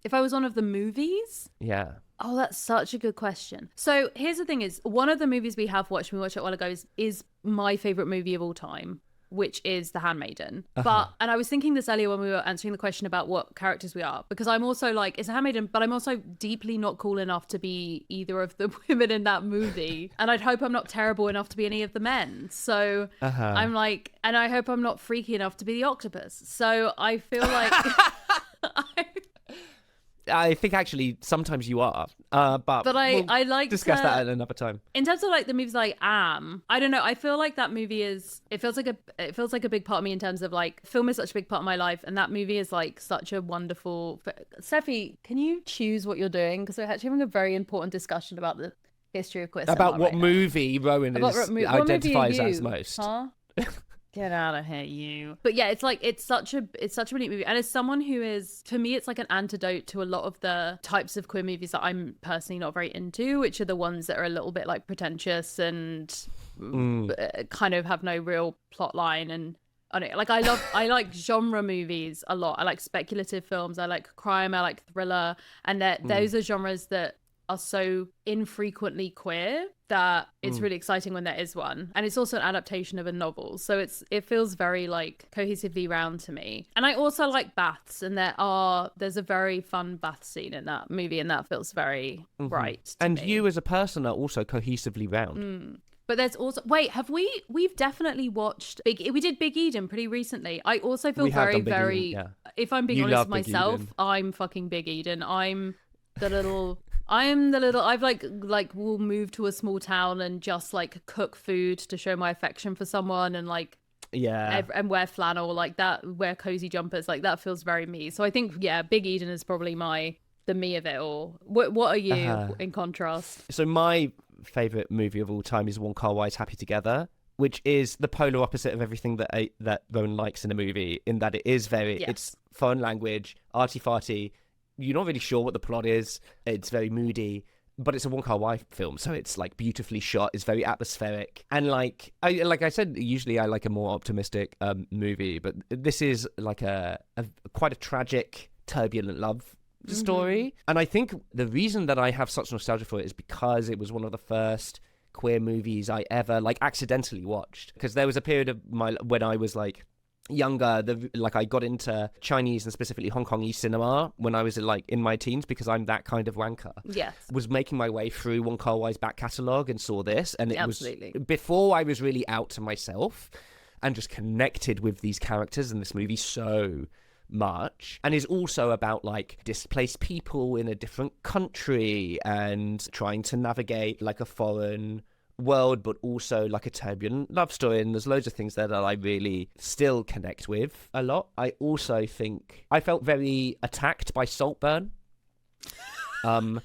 If I was one of the movies? Yeah. Oh, that's such a good question. So here's the thing is, one of the movies we watched it a while ago, is my favourite movie of all time, which is The Handmaiden. And I was thinking this earlier when we were answering the question about what characters we are, because I'm also like, it's a Handmaiden, but I'm also deeply not cool enough to be either of the women in that movie. And I'd hope I'm not terrible enough to be any of the men. So I'm like, and I hope I'm not freaky enough to be the octopus. So I feel like... I think actually sometimes you are, but I like discuss that at another time. In terms of like the movies I don't know. I feel like that movie it feels like a big part of me in terms of like film is such a big part of my life, and that movie is like such a wonderful. Steffi, can you choose what you're doing? Because we're actually having a very important discussion about the history of queer cinema about what movie Rowan identifies as most. Huh? Get out of here, you. But yeah, it's such a neat movie. And as someone who is, for me, it's like an antidote to a lot of the types of queer movies that I'm personally not very into, which are the ones that are a little bit like pretentious and kind of have no real plot line. And I don't know, like I like genre movies a lot. I like speculative films. I like crime. I like thriller. And those are genres that are so infrequently queer that it's really exciting when there is one. And it's also an adaptation of a novel, so it feels very like cohesively round to me. And I also like baths, and there's a very fun bath scene in that movie, and that feels very right to and me. You as a person are also cohesively round. But there's also we've definitely watched we did Big Eden pretty recently. I also feel very if I'm being honest with myself, I'm fucking Big Eden. I've will move to a small town and just like cook food to show my affection for someone, and like and wear flannel like that, wear cozy jumpers, like that feels very me. So I think Big Eden is probably the me of it all. What are you in contrast? So my favorite movie of all time is Wong Kar-wai's Happy Together, which is the polar opposite of everything that Rowan likes in a movie, in that it is it's foreign language, arty-farty. You're not really sure what the plot is. It's very moody, but it's a Wong Kar-wai film, so it's like beautifully shot. It's very atmospheric, and like I said, usually I like a more optimistic movie, but this is like a quite a tragic, turbulent love story. And I think the reason that I have such nostalgia for it is because it was one of the first queer movies I ever like accidentally watched. Because there was a period of when I was like younger, I got into Chinese and specifically Hong Kongese cinema when I was like in my teens, because I'm that kind of wanker. Yes. Was making my way through Wong Kar-wai's back catalogue and saw this, and it Absolutely. was before I was really out to myself and just connected with these characters in this movie so much. And is also about like displaced people in a different country and trying to navigate like a foreign world, but also like a turbulent love story. And there's loads of things there that I really still connect with a lot. I also think I felt very attacked by Saltburn. As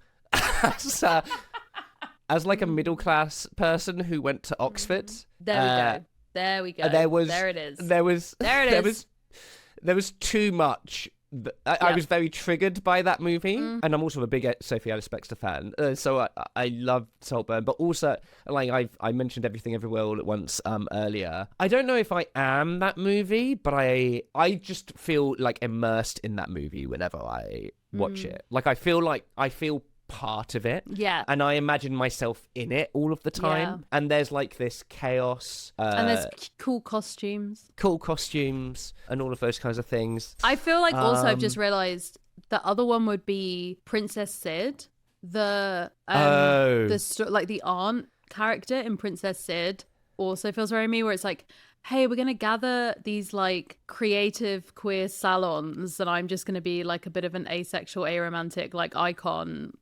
like a middle class person who went to Oxford. There we go. There it is. There was too much. I was very triggered by that movie, and I'm also a big Sophie Ellis-Bextor fan, so I love Saltburn. But also, like I mentioned Everything Everywhere All at Once earlier. I don't know if I am that movie, but I just feel like immersed in that movie whenever I watch it. Like I feel part of it, and I imagine myself in it all of the time. And there's like this chaos, and there's cool costumes and all of those kinds of things. I feel like also I've just realized the other one would be Princess Sid, the aunt character in Princess Sid also feels very me, where it's like, hey, we're gonna gather these like creative queer salons, and I'm just gonna be like a bit of an asexual, aromantic like icon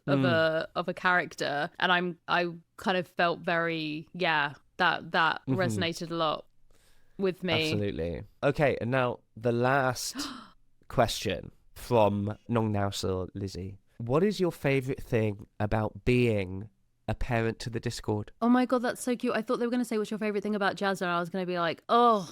of a character, and I kind of felt very that resonated a lot with me. Absolutely. Okay, and now the last question from Nong Nausel Lizzie. What is your favorite thing about being a parent to the Discord? Oh my god, that's so cute. I thought they were going to say what's your favorite thing about Jazza, and I was going to be like, I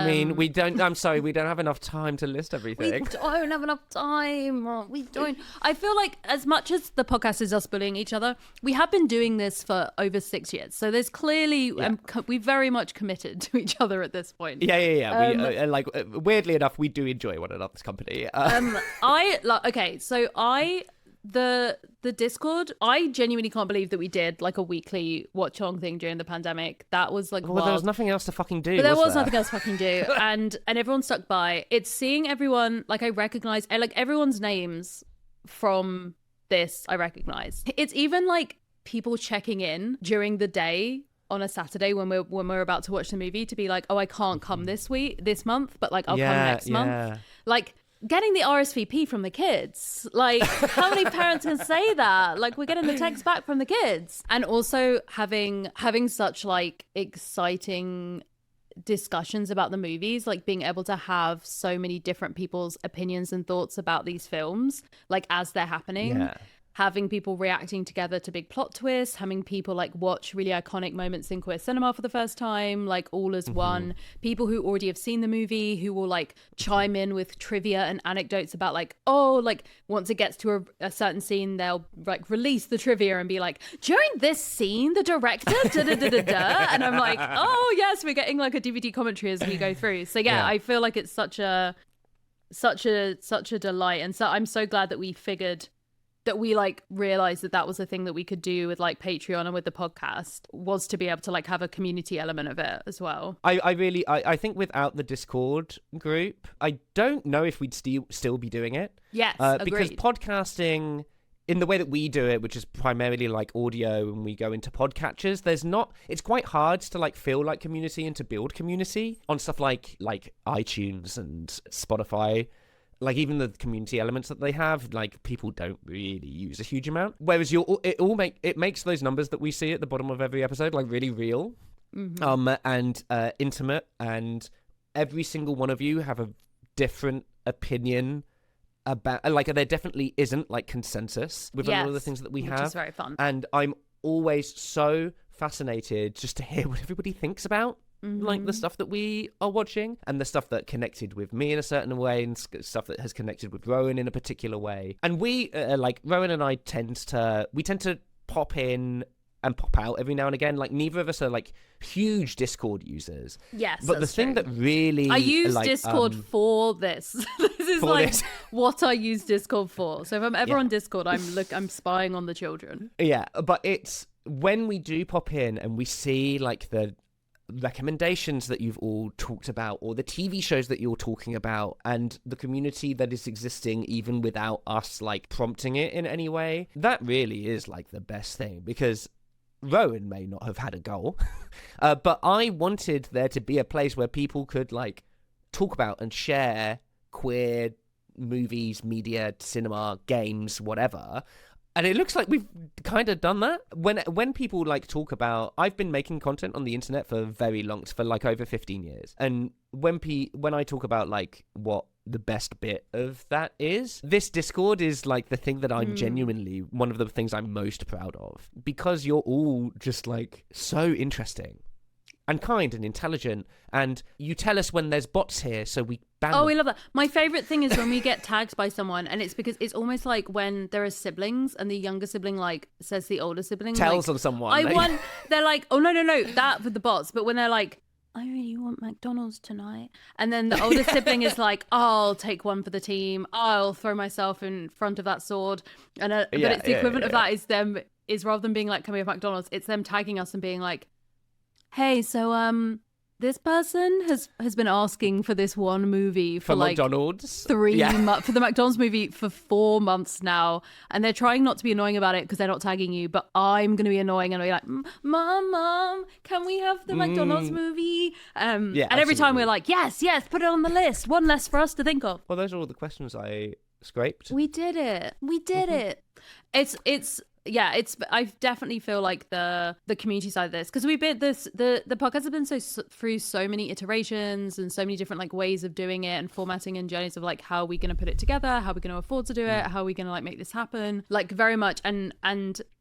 mean, I'm sorry, we don't have enough time to list everything. We don't have enough time. We don't. I feel like as much as the podcast is us bullying each other, we have been doing this for over 6 years. So there's clearly, we very much committed to each other at this point. Yeah. Weirdly enough, we do enjoy one another's company. The Discord, I genuinely can't believe that we did like a weekly watch along thing during the pandemic. That was like wild. There was nothing else to fucking do. But there was nothing else to fucking do. and everyone stuck by. It's seeing everyone, like I recognize, like everyone's names from this I recognize. It's even like people checking in during the day on a Saturday when we're about to watch the movie to be like, oh, I can't come this month, but like I'll come next month. Like getting the RSVP from the kids. Like, how many parents can say that? Like, we're getting the text back from the kids. And also having such like exciting discussions about the movies, like being able to have so many different people's opinions and thoughts about these films, like as they're happening. Having people reacting together to big plot twists, having people like watch really iconic moments in queer cinema for the first time, like all as one. People who already have seen the movie who will like chime in with trivia and anecdotes about like, oh, like once it gets to a certain scene, they'll like release the trivia and be like, during this scene, the director da-da-da-da-da. And I'm like, oh yes, we're getting like a DVD commentary as we go through. So yeah, I feel like it's such a delight. And so I'm so glad that we like realized that was a thing that we could do with like Patreon and with the podcast, was to be able to like have a community element of it as well. I think without the Discord group, I don't know if we'd still be doing it. Yes, because agreed. Podcasting in the way that we do it, which is primarily like audio and we go into podcatchers, it's quite hard to like feel like community and to build community on stuff like iTunes and Spotify. Like even the community elements that they have, like people don't really use a huge amount. Whereas it makes those numbers that we see at the bottom of every episode like really real, and intimate. And every single one of you have a different opinion about. Like there definitely isn't like consensus with a lot of the things that we have, which is very fun. And I'm always so fascinated just to hear what everybody thinks about. Like the stuff that we are watching and the stuff that connected with me in a certain way and stuff that has connected with Rowan in a particular way. And we like Rowan and I tend to pop in and pop out every now and again. Like neither of us are like huge Discord users. Yes, but the thing that really I use Discord for this. This is like what I use Discord for. So if I'm ever on Discord, I'm spying on the children. Yeah, but it's when we do pop in and we see like the recommendations that you've all talked about, or the TV shows that you're talking about, and the community that is existing even without us like prompting it in any way, that really is like the best thing. Because Rowan may not have had a goal, but I wanted there to be a place where people could like talk about and share queer movies, media, cinema, games, whatever. And it looks like we've kind of done that. When people like talk about, I've been making content on the internet for like over 15 years. And when I talk about like what the best bit of that is, this Discord is like the thing that I'm genuinely one of the things I'm most proud of, because you're all just like so interesting and kind and intelligent, and you tell us when there's bots here, so we ban them. We love that. My favorite thing is when we get tagged by someone, and it's because it's almost like when there are siblings and the younger sibling like says the older sibling tells like, on someone. They're like, oh no, that with the bots. But when they're like, I really want McDonald's tonight, and then the older sibling is like, I'll take one for the team, I'll throw myself in front of that sword, and but it's the equivalent of that is rather than being like, can we have McDonald's, it's them tagging us and being like, hey, so this person has been asking for this one movie for like McDonald's 3 months, for the McDonald's movie for 4 months now, and they're trying not to be annoying about it because they're not tagging you, but I'm gonna be annoying and be like, mom, can we have the McDonald's movie? And every time we're like, yes, put it on the list, one less for us to think of. Well, those are all the questions I scraped. We did it. I definitely feel like the community side of this, because the podcast has been through so many iterations and so many different like ways of doing it and formatting and journeys of like, how are we going to put it together, how are we going to afford to do it, how are we going to like make this happen, like very much. And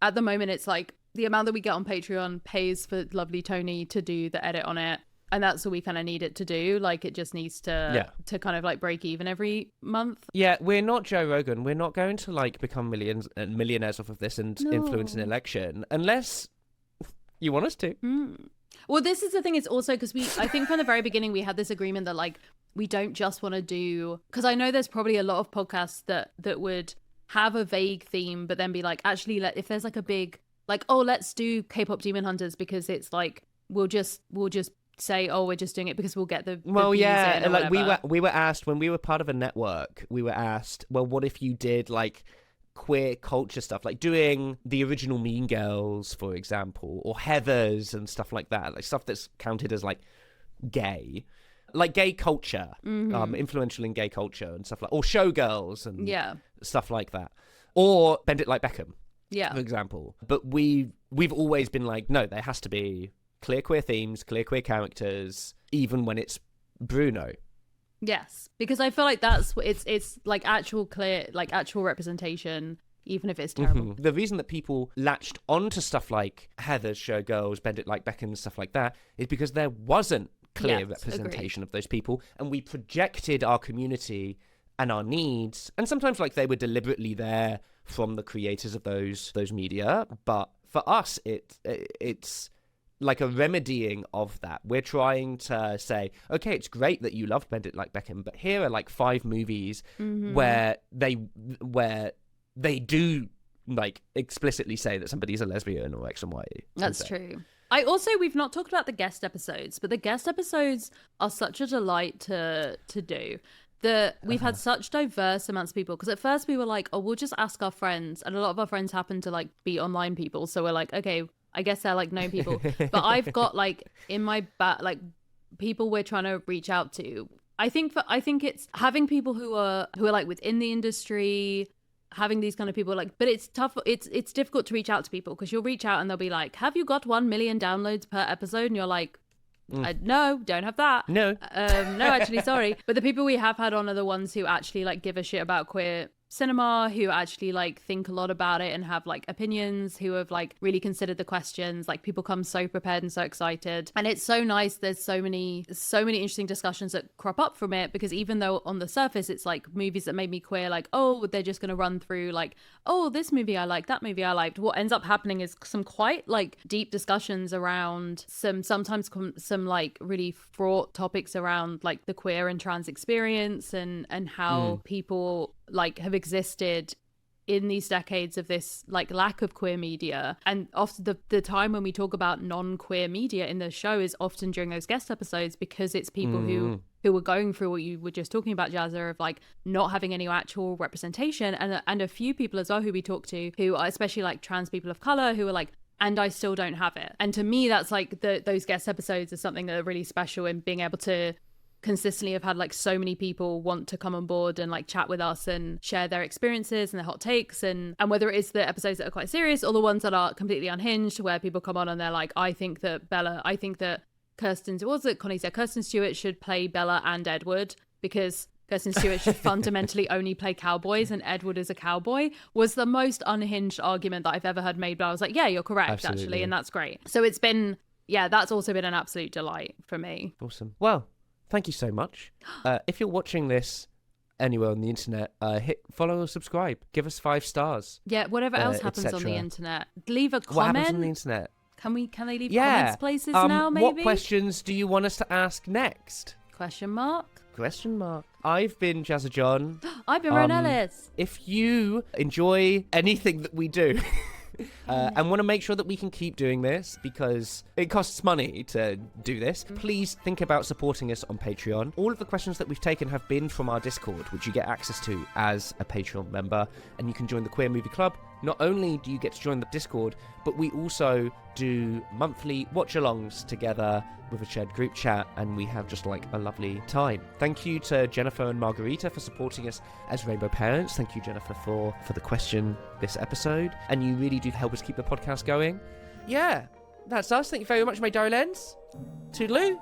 at the moment it's like the amount that we get on Patreon pays for lovely Tony to do the edit on it. And that's all we kind of need it to do. Like, it just needs to kind of like break even every month. Yeah, we're not Joe Rogan. We're not going to like become millionaires off of this and influence an election unless you want us to. Well, this is the thing. It's also because I think from the very beginning we had this agreement that like we don't just want to do, because I know there's probably a lot of podcasts that would have a vague theme, but then be like, actually, if there's like a big like, oh, let's do K-pop Demon Hunters because it's like we'll just say, oh, we're just doing it because we'll get the views in or like whatever. we were asked when we were part of a network, we were asked, well, what if you did like queer culture stuff, like doing the original Mean Girls, for example, or Heathers and stuff like that, like stuff that's counted as like gay, like gay culture, influential in gay culture and stuff like, or Showgirls and stuff like that, or Bend It Like Beckham, for example. But we've always been like, no, there has to be clear queer themes, clear queer characters, even when it's Bruno. Yes, because I feel like that's it's like actual clear, like actual representation, even if it's terrible. The reason that people latched onto stuff like Heather's, Showgirls, Bend It Like Beckham and stuff like that is because there wasn't clear representation of those people, and we projected our community and our needs, and sometimes like they were deliberately there from the creators of those media, but for us it's like a remedying of that. We're trying to say, okay, it's great that you love Bend It Like Beckham, but here are like 5 movies where they do like explicitly say that somebody's a lesbian or X and Y. That's true. We've not talked about the guest episodes, but the guest episodes are such a delight to do. We've had such diverse amounts of people, because at first we were like, oh, we'll just ask our friends, and a lot of our friends happen to like be online people, so we're like, okay, I guess they're like known people. But I've got like in my back like people we're trying to reach out to. I think it's having people who are like within the industry, having these kind of people like, but it's tough. It's difficult to reach out to people because you'll reach out and they'll be like, have you got 1 million downloads per episode? And you're like, no, don't have that. No, actually, sorry. But the people we have had on are the ones who actually like give a shit about queer cinema, who actually like think a lot about it and have like opinions, who have like really considered the questions. Like, people come so prepared and so excited, and it's so nice. There's so many interesting discussions that crop up from it, because even though on the surface it's like movies that made me queer, like, oh, they're just gonna run through like, oh, this movie I like, that movie I liked, what ends up happening is some quite like deep discussions around sometimes some like really fraught topics around like the queer and trans experience and how people like have existed in these decades of this like lack of queer media. And often the time when we talk about non-queer media in the show is often during those guest episodes, because it's people who were going through what you were just talking about, Jazza, of like not having any actual representation, and a few people as well who we talk to who are especially like trans people of color who are like, and I still don't have it. And to me, that's like those guest episodes are something that are really special in being able to consistently have had like so many people want to come on board and like chat with us and share their experiences and their hot takes, and whether it is the episodes that are quite serious or the ones that are completely unhinged, where people come on and they're like, I think that Kirsten Stewart should play Bella and Edward, because Kirsten Stewart should fundamentally only play cowboys and Edward is a cowboy, was the most unhinged argument that I've ever heard made. But I was like, yeah, you're correct. Absolutely. Actually, and that's great. So it's been, that's also been an absolute delight for me. Awesome. Well, thank you so much. If you're watching this anywhere on the internet, hit follow or subscribe. Give us 5 stars. Yeah, whatever else happens on the internet. Leave a comment. What happens on the internet? Can they leave comments places now, maybe? What questions do you want us to ask next? Question mark. I've been Jazza John. I've been Ron Ellis. If you enjoy anything that we do, and want to make sure that we can keep doing this because it costs money to do this. Please think about supporting us on Patreon. All of the questions that we've taken have been from our Discord, which you get access to as a Patreon member, and you can join the Queer Movie Club. Not only do you get to join the Discord, but we also do monthly watch-alongs together with a shared group chat, and we have just like a lovely time. Thank you to Jennifer and Margarita for supporting us as Rainbow Parents. Thank you, Jennifer, for the question this episode. And you really do help us keep the podcast going. Yeah, that's us. Thank you very much, my darlings. Toodaloo.